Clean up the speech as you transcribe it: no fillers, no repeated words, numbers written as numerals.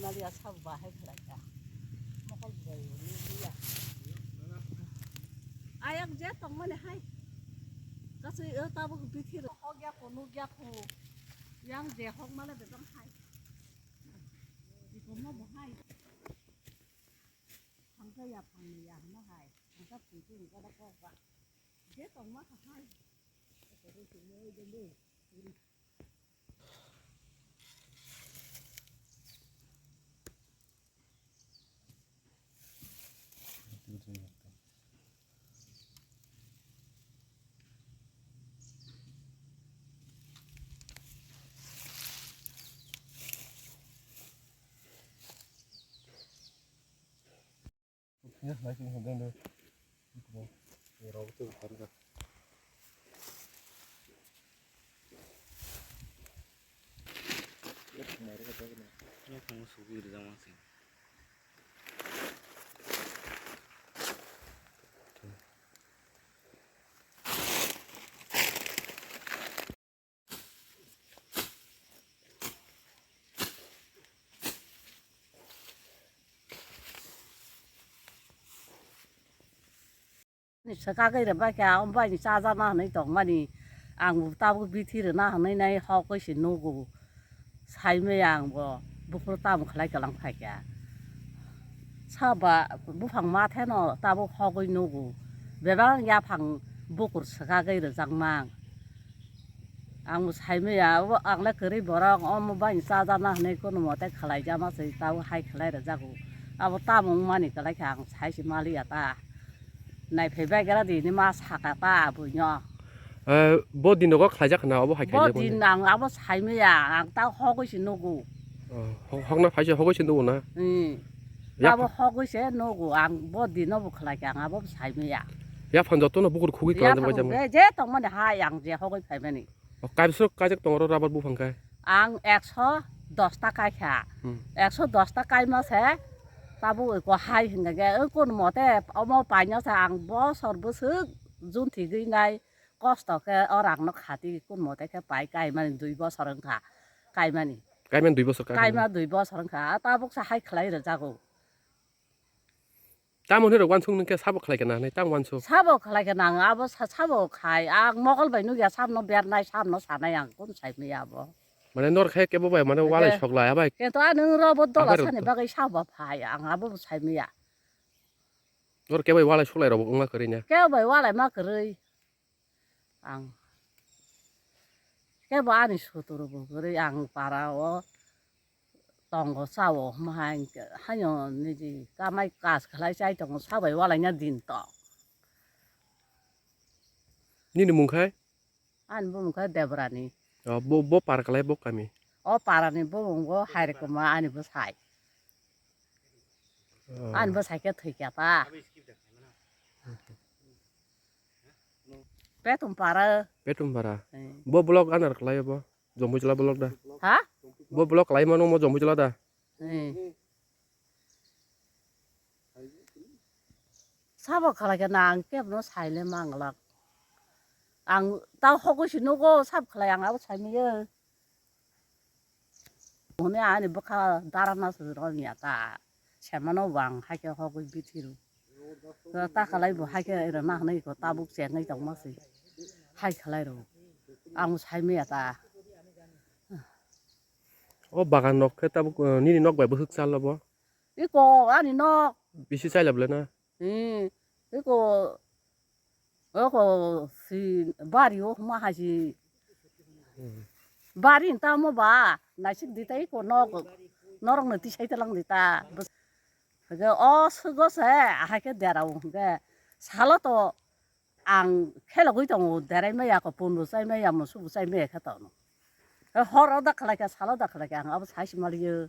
말이야 사부바 해달라니까. 먹을 거예요. 누구야? 아양제 동만에 하이. 가서 여기다 보고 비티를 허기하고 누기하고 양제 허만에 되던 하이. 이거 뭐 하이. 방가야 방이야 뭐 하이. 방가 부지 이거 다 거가. 제 동만 하이. 그래서 뭐 이제 우리 그냥 맛이 괜찮네. 이거 여러 또 다르다. 이렇게 말이가 되네. 그냥 너무 속이 이러잖아. sakairaikha ông bay xa ra na này tổng mà đi ang tao bị thi rồi na này này họ có xin nô cô sai mấy ang bo bút tao một khai cái lăng phải cả sao bà Buphang mà thế nó tao họ có nô cô về đó nhà phẳng bút của sakaira giang mang ang sai mấy ang ang lại cái bỏ ra ông bay xa ra na này cô nó mà tay khai ra mà sai tao hay khai ra ra cô à tao muốn mà này cái lại hàng sai xin mà liệt ta này phải vậy cái gì mà sạc ta bùi nhọ. 뭐 디노가 가자나 뭐 할게. 뭐 디낭 아버 삶이야. 딱 하고 싶노고. 학나 파시 하고 싶노구나. 응. 아버 하고 싶노고 뭐 디노고 클라게 아버 삶이야. 야 판자 또나 보고 고기 까는 거지 뭐. 제 동만 하양제 하고 팔면이. 가서 가적 동으로 라바 부fan가. ang 110 টাকা 110 টাকায় মাসে তাবো 거 하이 hinga 건 뭐대 어머 바녀서 안 버서버스 준 티기나이 거스터게 어랑 너 가디 건 뭐대 게 바이 까이만 두이버 서른가 까이만이 까이만 두이버 서 까이만 두이버 서른가 따복사 하이 클라이를 자고 땀은 흐르 완숙는 게 사복 클라이나 네 땅 완숙 사복 클라이가 나 아버 사복 하이 ang 먹을 바이누야 삼노 베르나이 삼노 사나양 건 사이미야 뭐 মানে নর খাই কেবো বাই মানে ওয়ালাই সকলা আবাই কিন্তু আনং রবত দলা সানি বাগै সাবা ফাই আং আবো সাইমিয়া নর কেবো ওয়ালাই সকলাই রব ওংলা করিনা কেবাই ওয়ালাই मा কरै आं केबो आनि सुतुरबो करै आं पारा ओ दंग सावो माहाय हायो निजि कामाय कास खलाय जाय दंग साबाय वालायना दिन त निनि मुंखाय आनि बुंखाय देबरानि bo par kalai bo kami o parani bunggo hairko ma ani bo sai ani bo sai ke thikya ta Petum para bo blog anar kalai bo Jampuijala blog da ha bo blog kalai mano mo Jampuijala da sabo khala ke nang kep no sai le manglak ang tao 하고 싶노고 삽 클라이 안 하고 삶이요. 오늘 안에 뭐가 달아나서 그러냐 다. 쟤만은 왕 하게 하고 비티로. 그 따클라이 뭐 하게 일어나 하는 거 따북 쟁이 정말서 하게 클라이로. 아무 삶이야 다. bagan nok ke tabuk nini nok bai bo huk sal bo 이거 아니 너 bisi sai lab lena 이거 어거 시 바리오 마하지 바리 인타 봐 나식 디타 이거 너랑 너 티샤이트랑 디타 그게 스고세 하게 되라고 그게 살아도 안 캐라고 있던 데라이메야 거 본로 사이메야 뭐 수부 사이메야 갔다 너 허러다 클라게 살아다 클라게 안 아버 40마리요